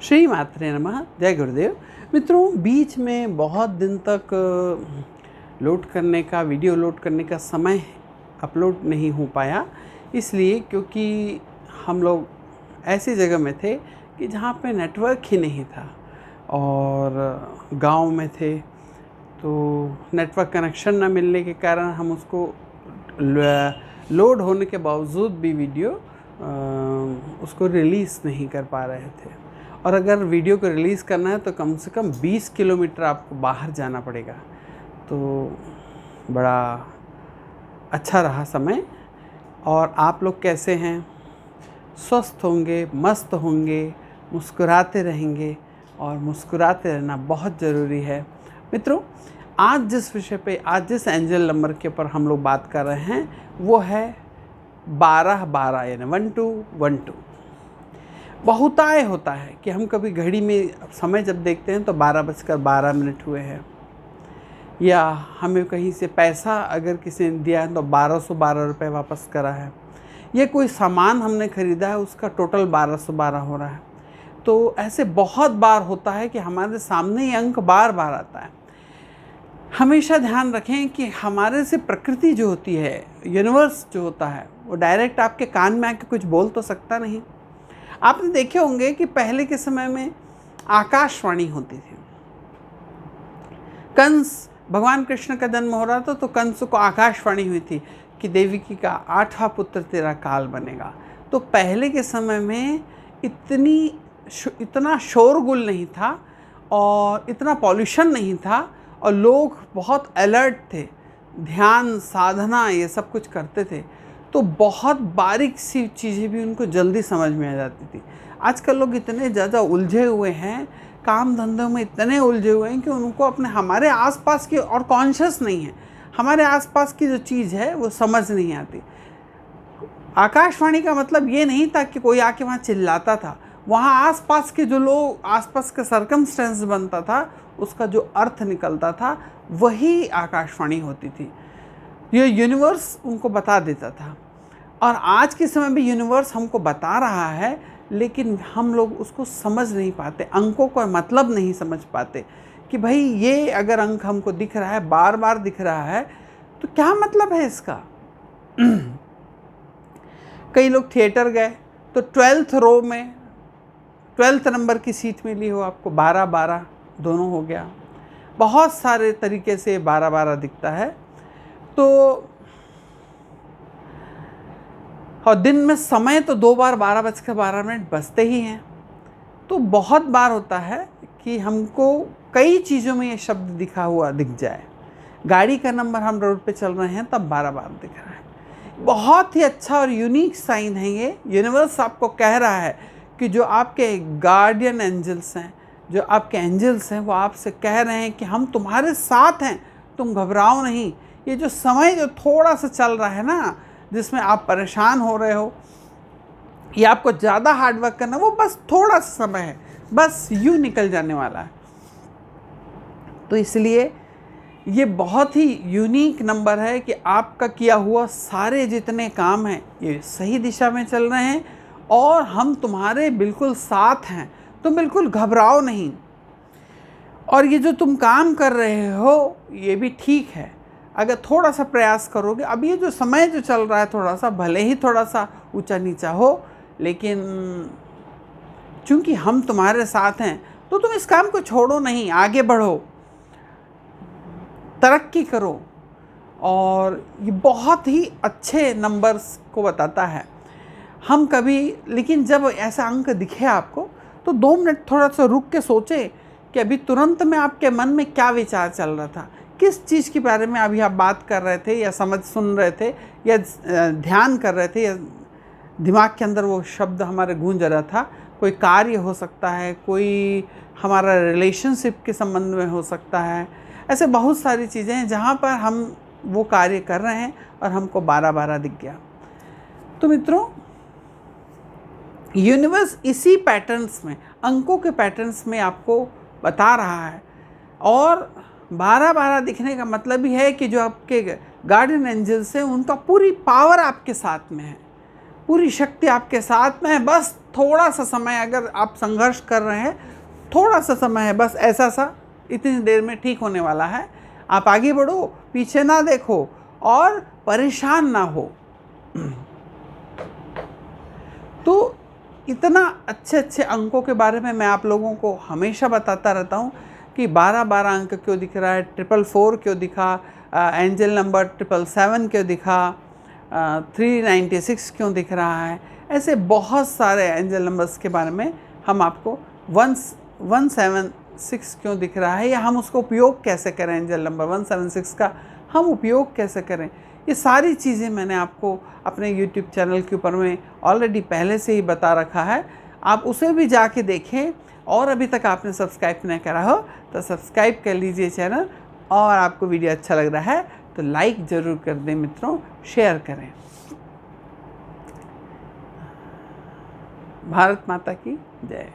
श्री मात्रे नमः। जय गुरुदेव। मित्रों, बीच में बहुत दिन तक वीडियो लोड करने का समय अपलोड नहीं हो पाया, इसलिए क्योंकि हम लोग ऐसी जगह में थे कि जहाँ पे नेटवर्क ही नहीं था और गांव में थे, तो नेटवर्क कनेक्शन न मिलने के कारण हम उसको लोड होने के बावजूद भी वीडियो उसको रिलीज़ नहीं कर पा रहे थे। और अगर वीडियो को रिलीज़ करना है तो कम से कम 20 किलोमीटर आपको बाहर जाना पड़ेगा। तो बड़ा अच्छा रहा समय। और आप लोग कैसे हैं? स्वस्थ होंगे, मस्त होंगे, मुस्कुराते रहेंगे, और मुस्कुराते रहना बहुत ज़रूरी है। मित्रों, आज जिस विषय पे, आज जिस एंजल नंबर के ऊपर हम लोग बात कर रहे हैं वो है 12-12 यानी 1212। बहुतायत होता है कि हम कभी घड़ी में समय जब देखते हैं तो 12:12 हुए हैं, या हमें कहीं से पैसा अगर किसी ने दिया है तो 1212 रुपये वापस करा है, या कोई सामान हमने ख़रीदा है उसका टोटल 1212 हो रहा है। तो ऐसे बहुत बार होता है कि हमारे सामने ये अंक बार बार आता है। हमेशा ध्यान रखें कि हमारे से प्रकृति जो होती है, यूनिवर्स जो होता है, वो डायरेक्ट आपके कान में आके कुछ बोल तो सकता नहीं। आपने देखे होंगे कि पहले के समय में आकाशवाणी होती थी। कंस, भगवान कृष्ण का जन्म हो रहा था तो कंस को आकाशवाणी हुई थी कि देवकी का 8वां पुत्र तेरा काल बनेगा। तो पहले के समय में इतना शोरगुल नहीं था और इतना पॉल्यूशन नहीं था, और लोग बहुत अलर्ट थे, ध्यान साधना ये सब कुछ करते थे, तो बहुत बारीक सी चीज़ें भी उनको जल्दी समझ में आ जाती थी। आजकल लोग इतने ज़्यादा उलझे हुए हैं, काम धंधों में इतने उलझे हुए हैं कि उनको अपने हमारे आसपास की और कॉन्शियस नहीं है, हमारे आसपास की जो चीज़ है वो समझ नहीं आती। आकाशवाणी का मतलब ये नहीं था कि कोई आके वहाँ चिल्लाता था, वहाँ आसपास के जो लोग, आसपास के सर्कमस्टेंस बनता था, उसका जो अर्थ निकलता था वही आकाशवाणी होती थी। ये यूनिवर्स उनको बता देता था। और आज के समय भी यूनिवर्स हमको बता रहा है, लेकिन हम लोग उसको समझ नहीं पाते, अंकों का मतलब नहीं समझ पाते कि भाई ये अगर अंक हमको दिख रहा है, बार बार दिख रहा है, तो क्या मतलब है इसका। कई लोग थिएटर गए तो 12th रो में 12th नंबर की सीट मिली हो आपको, 12-12 दोनों हो गया। बहुत सारे तरीके से 12-12 दिखता है। तो और दिन में समय तो 2 बार 12:12 बजते ही हैं। तो बहुत बार होता है कि हमको कई चीज़ों में ये शब्द दिखा हुआ दिख जाए। गाड़ी का नंबर हम रोड पे चल रहे हैं तब 12-12 दिख रहा है। बहुत ही अच्छा और यूनिक साइन है ये। यूनिवर्स आपको कह रहा है कि जो आपके गार्डियन एंजल्स हैं, जो आपके एंजल्स हैं, वो आपसे कह रहे हैं कि हम तुम्हारे साथ हैं, तुम घबराओ नहीं। ये जो समय जो थोड़ा सा चल रहा है ना, जिसमें आप परेशान हो रहे हो, ये आपको ज़्यादा हार्डवर्क करना, वो बस थोड़ा सा समय है, बस यूँ निकल जाने वाला है। तो इसलिए ये बहुत ही यूनिक नंबर है कि आपका किया हुआ सारे जितने काम हैं ये सही दिशा में चल रहे हैं, और हम तुम्हारे बिल्कुल साथ हैं, तुम बिल्कुल घबराओ नहीं। और ये जो तुम काम कर रहे हो ये भी ठीक है, अगर थोड़ा सा प्रयास करोगे। अब ये जो समय जो चल रहा है थोड़ा सा, भले ही थोड़ा सा ऊंचा नीचा हो, लेकिन चूंकि हम तुम्हारे साथ हैं तो तुम इस काम को छोड़ो नहीं, आगे बढ़ो, तरक्की करो। और ये बहुत ही अच्छे नंबर्स को बताता है। हम कभी, लेकिन जब ऐसा अंक दिखे आपको तो 2 मिनट थोड़ा सा रुक के सोचें कि अभी तुरंत में आपके मन में क्या विचार चल रहा था, किस चीज़ के बारे में अभी आप बात कर रहे थे, या सुन रहे थे, या ध्यान कर रहे थे, या दिमाग के अंदर वो शब्द हमारे गूंज रहा था। कोई कार्य हो सकता है, कोई हमारा रिलेशनशिप के संबंध में हो सकता है। ऐसे बहुत सारी चीज़ें हैं जहाँ पर हम वो कार्य कर रहे हैं और हमको 12-12 दिख गया। तो मित्रों, यूनिवर्स इसी पैटर्न्स में, अंकों के पैटर्न्स में आपको बता रहा है। और 12-12 दिखने का मतलब ही है कि जो आपके गार्डियन एंजल्स हैं उनका पूरी पावर आपके साथ में है, पूरी शक्ति आपके साथ में है। बस थोड़ा सा समय, अगर आप संघर्ष कर रहे हैं, थोड़ा सा समय है, बस ऐसा सा, इतनी देर में ठीक होने वाला है। आप आगे बढ़ो, पीछे ना देखो और परेशान ना हो। तो इतना अच्छे अच्छे अंकों के बारे में मैं आप लोगों को हमेशा बताता रहता हूँ कि 12 अंक क्यों दिख रहा है, 444 क्यों दिखा, एंजल नंबर 777 क्यों दिखा, 396 क्यों दिख रहा है। ऐसे बहुत सारे एंजल नंबर्स के बारे में हम आपको 176 क्यों दिख रहा है, या हम उसको उपयोग कैसे करें, एंजल नंबर 176 का हम उपयोग कैसे करें, ये सारी चीज़ें मैंने आपको अपने YouTube चैनल के ऊपर में ऑलरेडी पहले से ही बता रखा है। आप उसे भी जाके देखें, और अभी तक आपने सब्सक्राइब नहीं करा हो तो सब्सक्राइब कर लीजिए चैनल, और आपको वीडियो अच्छा लग रहा है तो लाइक ज़रूर कर दें मित्रों, शेयर करें। भारत माता की जय।